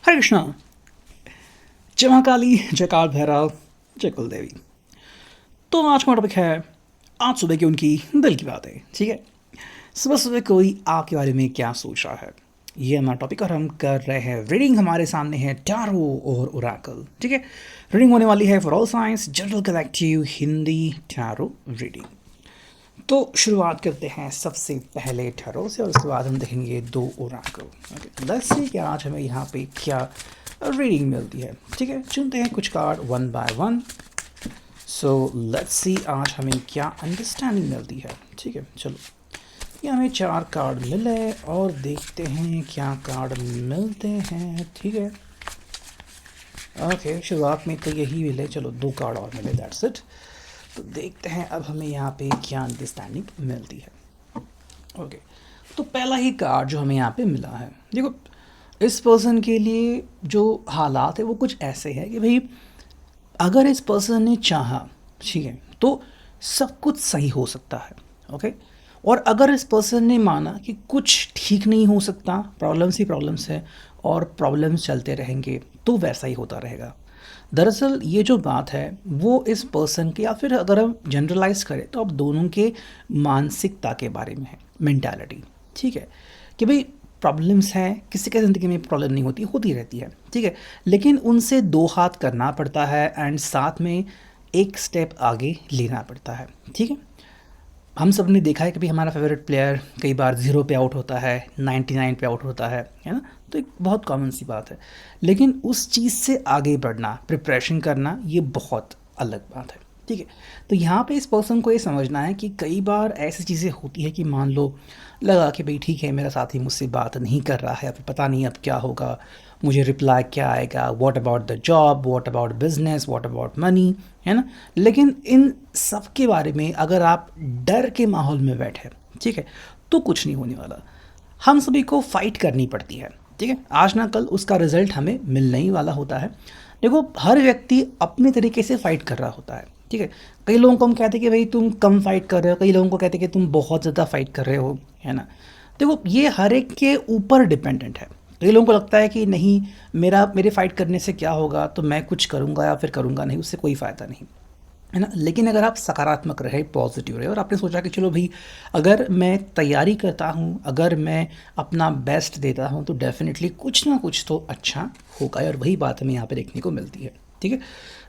हरे कृष्णा। जय महाकाली, जय काल भैरव, जय कुल देवी। तो आज का टॉपिक है आज सुबह की उनकी दिल की बातें। ठीक है, सुबह सुबह कोई आपके बारे में क्या सोच रहा है, ये हमारा टॉपिक। और हम कर रहे हैं रीडिंग। हमारे सामने है टैरो और ओरेकल। ठीक है, रीडिंग होने वाली है for all science general collective Hindi tarot reading. तो शुरुआत करते हैं सबसे पहले टैरो से, और उसके बाद हम देखेंगे दो ओरेकल। लेट्स सी कि आज हमें यहाँ पे क्या रीडिंग मिलती है। ठीक है, चुनते हैं कुछ card one by one. So let's see आज हमें क्या अंडरस्टैंडिंग मिलती है। ठीक है, चलो ये हमें 4 कार्ड मिले और देखते हैं क्या कार्ड मिलते हैं। ठीक है, ओके, शुरुआत में तो यही मिले, चलो 2 कार्ड और मिले, दैट्स इट। तो देखते हैं अब हमें यहाँ पे क्या अंडरस्टैंडिंग मिलती है। ओके, तो पहला ही कार्ड जो हमें यहाँ पे मिला है, देखो इस पर्सन के लिए जो हालात है वो कुछ ऐसे है कि भाई अगर इस पर्सन ने चाहा, ठीक है, तो सब कुछ सही हो सकता है। ओके, और अगर इस पर्सन ने माना कि कुछ ठीक नहीं हो सकता, प्रॉब्लम्स ही प्रॉब्लम्स है और प्रॉब्लम्स चलते रहेंगे, तो वैसा ही होता रहेगा। दरअसल ये जो बात है वो इस पर्सन के, या फिर अगर हम जनरलाइज करें तो अब दोनों के मानसिकता के बारे में है, मेंटालिटी। ठीक है, कि भाई प्रॉब्लम्स हैं, किसी के ज़िंदगी में प्रॉब्लम नहीं होती, होती रहती है। ठीक है, लेकिन उनसे 2 हाथ करना पड़ता है एंड साथ में एक स्टेप आगे लेना पड़ता है। ठीक है, हम सब ने देखा है कि भाई हमारा फेवरेट प्लेयर कई बार 0 पे आउट होता है, 99 पे आउट होता है ना। तो एक बहुत कॉमन सी बात है, लेकिन उस चीज़ से आगे बढ़ना, प्रिपरेशन करना, ये बहुत अलग बात है। ठीक है, तो यहाँ पे इस पर्सन को ये समझना है कि कई बार ऐसी चीज़ें होती है कि मान लो लगा कि भाई ठीक है मेरा साथी मुझसे बात नहीं कर रहा है, अब पता नहीं अब क्या होगा, मुझे रिप्लाई क्या आएगा, what about the job, what about business, what about money, है ना। लेकिन इन सब के बारे में अगर आप डर के माहौल में बैठे, ठीक है, तो कुछ नहीं होने वाला। हम सभी को फाइट करनी पड़ती है। ठीक है, आज ना कल उसका रिजल्ट हमें मिलने ही वाला होता है। देखो हर व्यक्ति अपने तरीके से फाइट कर रहा होता है। ठीक है, कई लोगों को हम कहते हैं कि भाई तुम कम फाइट कर रहे हो, कई लोगों को कहते हैं कि तुम बहुत ज़्यादा फाइट कर रहे हो, है ना। देखो ये हर एक के ऊपर डिपेंडेंट है। कई लोगों को लगता है कि नहीं, मेरे फाइट करने से क्या होगा, तो मैं कुछ करूँगा या फिर करूँगा नहीं, उससे कोई फ़ायदा नहीं, है ना। लेकिन अगर आप सकारात्मक रहे, पॉजिटिव रहे, और आपने सोचा कि चलो भाई अगर मैं तैयारी करता हूँ, अगर मैं अपना बेस्ट देता हूँ, तो डेफिनेटली कुछ ना कुछ तो अच्छा होगा। और वही बात हमें यहाँ पे देखने को मिलती है। ठीक है,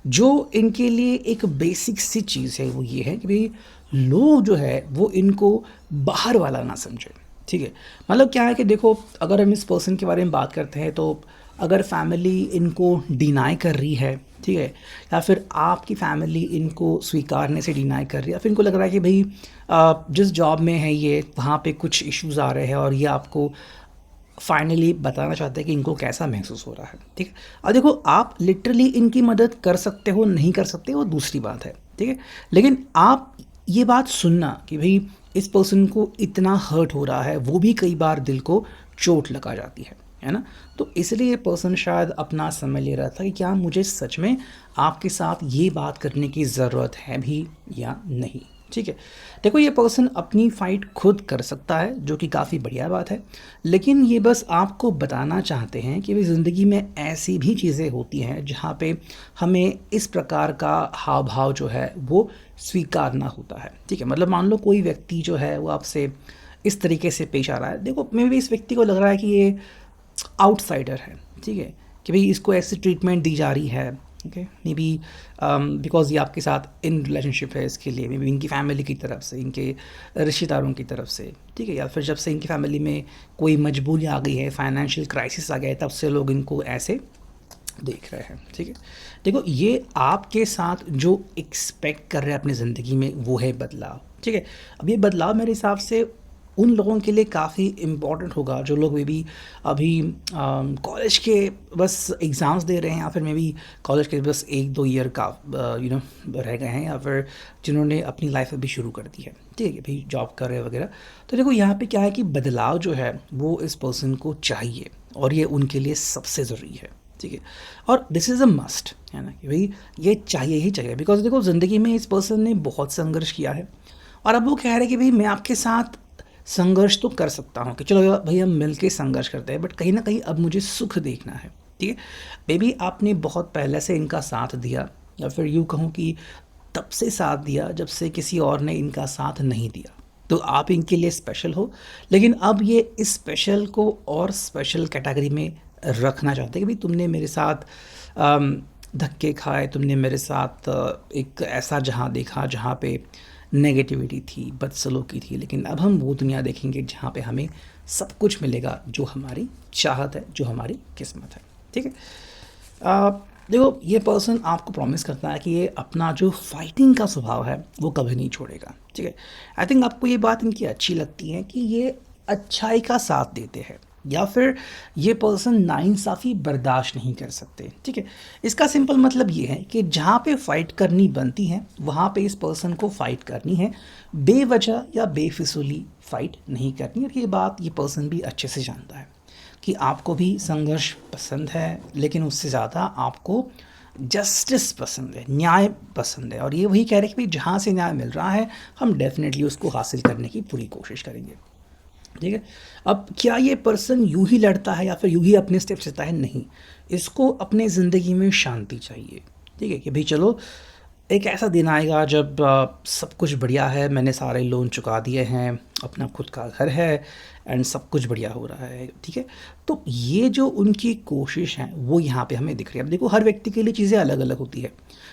जो इनके लिए एक बेसिक सी चीज़ है वो ये है कि भाई लोग जो है वो इनको बाहर वाला ना समझे। ठीक है, मतलब क्या है कि देखो अगर हम इस पर्सन के बारे में बात करते हैं, तो अगर फैमिली इनको डिनाई कर रही है, ठीक है, या फिर आपकी फैमिली इनको स्वीकारने से डिनाई कर रही है, या फिर इनको लग रहा है कि भाई जिस जॉब में है ये, वहाँ पे कुछ इश्यूज़ आ रहे हैं और ये आपको फाइनली बताना चाहते हैं कि इनको कैसा महसूस हो रहा है। ठीक है, और देखो आप लिटरली इनकी मदद कर सकते हो, नहीं कर सकते, वो दूसरी बात है। ठीक है, लेकिन आप ये बात सुनना कि भाई इस पर्सन को इतना हर्ट हो रहा है, वो भी कई बार दिल को चोट लगा जाती है ना। तो इसलिए ये पर्सन शायद अपना समय ले रहा था कि क्या मुझे सच में आपके साथ ये बात करने की ज़रूरत है भी या नहीं। ठीक है, देखो ये पर्सन अपनी फ़ाइट खुद कर सकता है, जो कि काफ़ी बढ़िया बात है। लेकिन ये बस आपको बताना चाहते हैं कि भाई ज़िंदगी में ऐसी भी चीज़ें होती हैं जहाँ पे हमें इस प्रकार का हाव भाव जो है वो स्वीकारना होता है। ठीक है, मतलब मान लो कोई व्यक्ति जो है वो आपसे इस तरीके से पेश आ रहा है, देखो मे भी इस व्यक्ति को लग रहा है कि ये आउटसाइडर है। ठीक है, कि भाई इसको ऐसी ट्रीटमेंट दी जा रही है। ओके, मे बी बिकॉज ये आपके साथ इन रिलेशनशिप है, इसके लिए मे बी इनकी फैमिली की तरफ से, इनके रिश्तेदारों की तरफ से। ठीक है, या फिर जब से इनकी फैमिली में कोई मजबूरी आ गई है, फाइनेंशियल क्राइसिस आ गया है, तब से लोग इनको ऐसे देख रहे हैं। ठीक है, देखो ये आपके साथ जो एक्सपेक्ट कर रहे हैं अपनी ज़िंदगी में वो है बदलाव। ठीक है, अब ये बदलाव मेरे हिसाब से उन लोगों के लिए काफ़ी इम्पॉर्टेंट होगा जो लोग मे बी अभी कॉलेज के बस एग्ज़ाम्स दे रहे हैं, या फिर मे बी कॉलेज के बस 1-2 ईयर का रह गए हैं, या फिर जिन्होंने अपनी लाइफ अभी शुरू कर दी है। ठीक है, भाई जॉब कर रहे हैं वगैरह। तो देखो यहाँ पे क्या है कि बदलाव जो है वो इस पर्सन को चाहिए, और ये उनके लिए सबसे ज़रूरी है। ठीक है, और दिस इज़ अ मस्ट, है ना, कि भाई ये चाहिए ही चाहिए। बिकॉज देखो ज़िंदगी में इस पर्सन ने बहुत संघर्ष किया है, और अब वो कह रहे हैं कि भाई मैं आपके साथ संघर्ष तो कर सकता हूँ, कि चलो भाई हम मिल के संघर्ष करते हैं, बट कहीं ना कहीं अब मुझे सुख देखना है। ठीक है। मे बी आपने बहुत पहले से इनका साथ दिया, या फिर यूँ कहूँ कि तब से साथ दिया जब से किसी और ने इनका साथ नहीं दिया, तो आप इनके लिए स्पेशल हो। लेकिन अब ये इस स्पेशल को और स्पेशल कैटेगरी में रखना चाहते हैं कि भाई तुमने मेरे साथ धक्के खाए, तुमने मेरे साथ एक ऐसा जहाँ देखा जहाँ पे नेगेटिविटी थी, बदसलूकी थी, लेकिन अब हम वो दुनिया देखेंगे जहाँ पे हमें सब कुछ मिलेगा जो हमारी चाहत है, जो हमारी किस्मत है। ठीक है। देखो ये पर्सन आपको प्रॉमिस करता है कि ये अपना जो फाइटिंग का स्वभाव है वो कभी नहीं छोड़ेगा। ठीक है। आई थिंक आपको ये बात इनकी अच्छी लगती है कि ये अच्छाई का साथ देते हैं, या फिर ये पर्सन नाइंसाफ़ी बर्दाश्त नहीं कर सकते। ठीक है। इसका सिंपल मतलब ये है कि जहाँ पे फ़ाइट करनी बनती है वहाँ पे इस पर्सन को फ़ाइट करनी है, बेवजह या बेफिजूली फ़ाइट नहीं करनी। और ये बात ये पर्सन भी अच्छे से जानता है कि आपको भी संघर्ष पसंद है, लेकिन उससे ज़्यादा आपको जस्टिस पसंद है, न्याय पसंद है। और ये वही कह रहे हैं कि भाई जहाँ से न्याय मिल रहा है हम डेफिनेटली उसको हासिल करने की पूरी कोशिश करेंगे। ठीक है। अब क्या ये पर्सन यूं ही लड़ता है या फिर यूं ही अपने स्टेप्स लेता है? नहीं, इसको अपने ज़िंदगी में शांति चाहिए। ठीक है कि भाई चलो एक ऐसा दिन आएगा जब सब कुछ बढ़िया है, मैंने सारे लोन चुका दिए हैं, अपना खुद का घर है एंड सब कुछ बढ़िया हो रहा है। ठीक है। तो ये जो उनकी कोशिश है वो यहाँ पे हमें दिख रही है। अब देखो हर व्यक्ति के लिए चीज़ें अलग अलग होती है।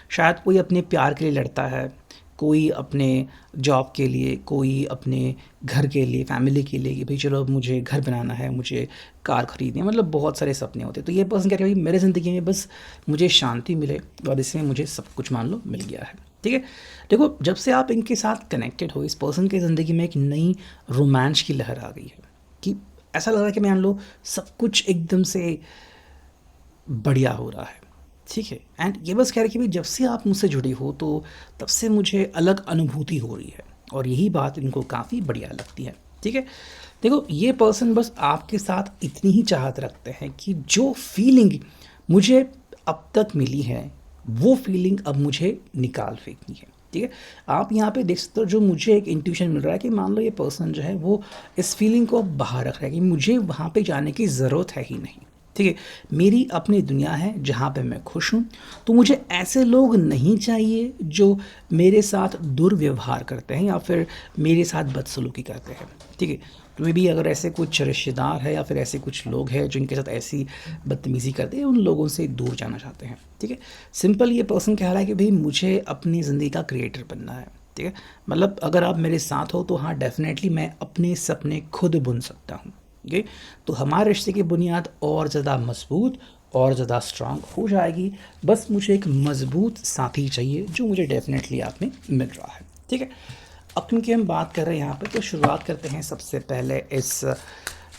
शायद कोई अपने प्यार के लिए लड़ता है, कोई अपने जॉब के लिए, कोई अपने घर के लिए, फैमिली के लिए कि भाई चलो अब मुझे घर बनाना है, मुझे कार खरीदनी है, मतलब बहुत सारे सपने होते हैं। तो ये पर्सन कह रहे हैं भाई मेरे ज़िंदगी में बस मुझे शांति मिले और इसमें मुझे सब कुछ मान लो मिल गया है। ठीक है। देखो जब से आप इनके साथ कनेक्टेड हो, इस पर्सन की ज़िंदगी में एक नई रोमांच की लहर आ गई है कि ऐसा लग रहा है कि मान लो सब कुछ एकदम से बढ़िया हो रहा है। ठीक है। एंड ये बस कह रहे कि भाई जब से आप मुझसे जुड़ी हो तो तब से मुझे अलग अनुभूति हो रही है, और यही बात इनको काफ़ी बढ़िया लगती है। ठीक है। देखो ये पर्सन बस आपके साथ इतनी ही चाहत रखते हैं कि जो फीलिंग मुझे अब तक मिली है वो फीलिंग अब मुझे निकाल फेंकनी है। ठीक है। आप यहाँ पे देख सकते हो जो मुझे एक इंट्यूशन मिल रहा है कि मान लो ये पर्सन जो है वो इस फीलिंग को बाहर रख रहा है कि मुझे वहाँ पे जाने की ज़रूरत है ही नहीं। ठीक है। मेरी अपनी दुनिया है जहाँ पे मैं खुश हूँ, तो मुझे ऐसे लोग नहीं चाहिए जो मेरे साथ दुर्व्यवहार करते हैं या फिर मेरे साथ बदसलूकी करते हैं। ठीक है। तो मे भी अगर ऐसे कुछ रिश्तेदार है या फिर ऐसे कुछ लोग हैं जिनके साथ ऐसी बदतमीज़ी करते हैं, उन लोगों से दूर जाना चाहते हैं। ठीक है। सिंपल ये पर्सन कह रहा है कि भाई मुझे अपनी ज़िंदगी का क्रिएटर बनना है। ठीक है। मतलब अगर आप मेरे साथ हो तो हाँ डेफिनेटली मैं अपने सपने खुद बुन सकता हूँ। ओके। तो हमारे रिश्ते की बुनियाद और ज़्यादा मजबूत और ज़्यादा स्ट्रांग हो जाएगी। बस मुझे एक मजबूत साथी चाहिए जो मुझे डेफिनेटली आप में मिल रहा है। ठीक है। अब क्योंकि हम बात कर रहे हैं यहाँ पे, तो शुरुआत करते हैं सबसे पहले इस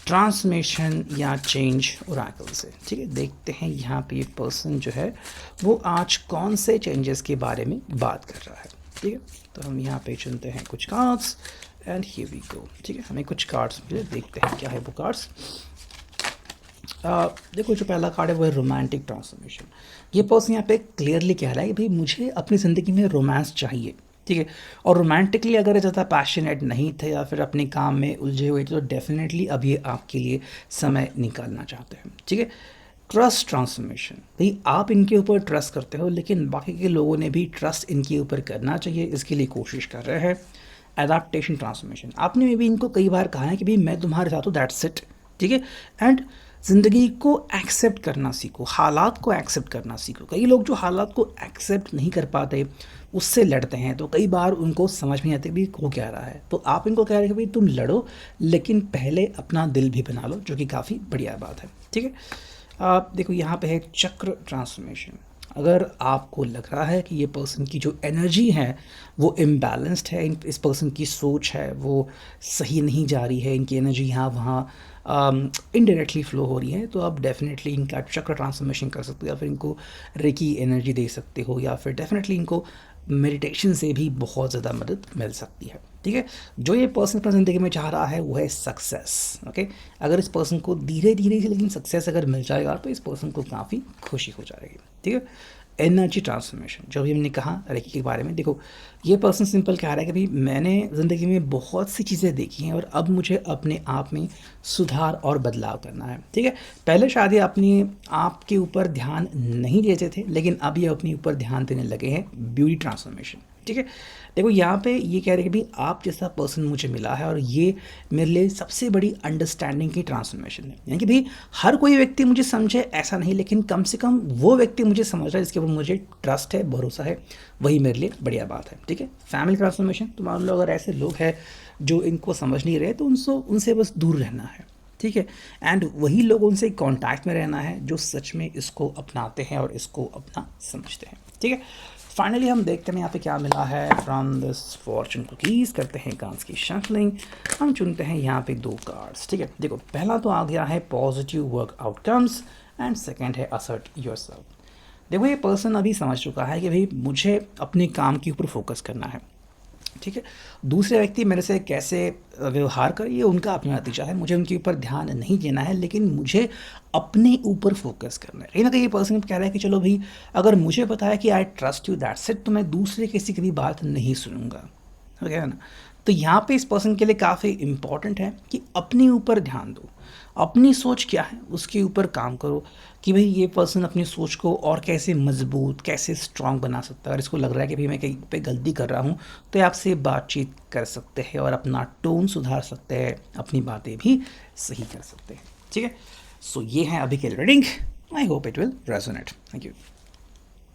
ट्रांसफॉर्मेशन या चेंज ओरेकल से। ठीक है। देखते हैं यहाँ पे ये पर्सन जो है वो आज कौन से चेंजेस के बारे में बात कर रहा है। ठीक है। तो हम यहाँ पे चुनते हैं कुछ cards and here we go. ठीक है। हमें कुछ कार्ड्स मिले, देखते हैं क्या है वो कार्ड्स। देखो जो पहला कार्ड है वो है रोमांटिक ट्रांसफॉर्मेशन। ये पर्सन यहाँ पे क्लियरली कह रहा है कि भाई मुझे अपनी ज़िंदगी में रोमांस चाहिए। ठीक है। और रोमांटिकली अगर ज़्यादा पैशनेट नहीं थे या फिर अपने काम में उलझे हुए थे तो डेफिनेटली अब ये आपके लिए समय निकालना चाहते हैं। ठीक है। ट्रस्ट ट्रांसफॉर्मेशन, भाई आप इनके ऊपर ट्रस्ट करते हो लेकिन बाकी के लोगों ने भी ट्रस्ट इनके ऊपर करना चाहिए, इसके लिए कोशिश कर रहे हैं। एडाप्टेशन ट्रांसफॉर्मेशन, आपने मे भी इनको कई बार कहा है कि भाई मैं तुम्हारे साथ हूँ, दैट्स इट। ठीक है। एंड ज़िंदगी को एक्सेप्ट करना सीखो, हालात को एक्सेप्ट करना सीखो। कई लोग जो हालात को एक्सेप्ट नहीं कर पाते उससे लड़ते हैं, तो कई बार उनको समझ में नहीं आती भी हो क्या रहा है। तो आप इनको कह रहे हैं कि भाई तुम लड़ो लेकिन पहले अपना दिल भी बना लो, जो कि काफ़ी बढ़िया बात है। ठीक है। आप देखो यहाँ पे है चक्र ट्रांसफॉर्मेशन। अगर आपको लग रहा है कि ये पर्सन की जो एनर्जी है वो इम्बैलेंस्ड है, इस पर्सन की सोच है वो सही नहीं जा रही है, इनकी एनर्जी यहाँ वहाँ इनडायरेक्टली फ्लो हो रही है, तो आप डेफिनेटली इनका चक्र ट्रांसफॉर्मेशन कर सकते हो, या फिर इनको रेकी एनर्जी दे सकते हो, या फिर डेफिनेटली इनको मेडिटेशन से भी बहुत ज़्यादा मदद मिल सकती है। ठीक है। जो ये पर्सन अपनी ज़िंदगी में चाह रहा है वो है सक्सेस। ओके। अगर इस पर्सन को धीरे धीरे से लेकिन सक्सेस अगर मिल जाएगा तो इस पर्सन को काफ़ी खुशी हो जाएगी। ठीक है। एनर्जी ट्रांसफॉर्मेशन, जो भी हमने कहा रेकी के बारे में। देखो ये पर्सन सिंपल कह रहा है कि भाई मैंने ज़िंदगी में बहुत सी चीज़ें देखी हैं और अब मुझे अपने आप में सुधार और बदलाव करना है। ठीक है, पहले शायद ये अपने आप के ऊपर ध्यान नहीं देते थे, लेकिन अब ये अपने ऊपर ध्यान देने लगे हैं, ब्यूटी ट्रांसफॉर्मेशन। ठीक है, देखो यहाँ पे ये कह रहे हैं कि भाई आप जैसा पर्सन मुझे मिला है और ये मेरे लिए सबसे बड़ी अंडरस्टैंडिंग की ट्रांसफॉर्मेशन है। यानी कि भाई हर कोई व्यक्ति मुझे समझे ऐसा नहीं, लेकिन कम से कम वो व्यक्ति मुझे समझ रहा है जिसके ऊपर मुझे ट्रस्ट है, भरोसा है, वही मेरे लिए बढ़िया बात है। ठीक है, फैमिली ट्रांसफॉर्मेशन, तो मान लो अगर ऐसे लोग हैं जो इनको समझ नहीं रहे तो उनसे बस दूर रहना है। ठीक है, एंड वही लोग उनसे कांटेक्ट में रहना है जो सच में इसको अपनाते हैं और इसको अपना समझते हैं। ठीक है, फाइनली हम देखते हैं यहाँ पे क्या मिला है फ्रॉम दिस फॉर्चून कुकीज़। करते हैं कार्ड्स की शफलिंग, हम चुनते हैं यहाँ पे 2 कार्ड्स। ठीक है, देखो पहला तो आ गया है positive work outcomes and second है असर्ट योरसेल्फ। देखो ये पर्सन अभी समझ चुका है कि भाई मुझे अपने काम के ऊपर फोकस करना है। ठीक है, दूसरे व्यक्ति मेरे से कैसे व्यवहार करे ये उनका अपना नतीजा है, मुझे उनके ऊपर ध्यान नहीं देना है, लेकिन मुझे अपने ऊपर फोकस करना है। कहीं ना कहीं ये पर्सन कह रहा है कि चलो भाई अगर मुझे पता है कि I trust you that's it, तो मैं दूसरे किसी की भी बात नहीं सुनूंगा। हो गया ना। तो यहाँ पे इस पर्सन के लिए काफ़ी इम्पॉर्टेंट है कि अपने ऊपर ध्यान दो, अपनी सोच क्या है उसके ऊपर काम करो कि भाई ये पर्सन अपनी सोच को और कैसे मजबूत, कैसे स्ट्रांग बना सकता है। अगर इसको लग रहा है कि भाई मैं कहीं पे गलती कर रहा हूँ तो ये आपसे बातचीत कर सकते हैं और अपना टोन सुधार सकते हैं, अपनी बातें भी सही कर सकते हैं। ठीक है, सो ये है अभी के reading. I hope it will resonate. Thank you.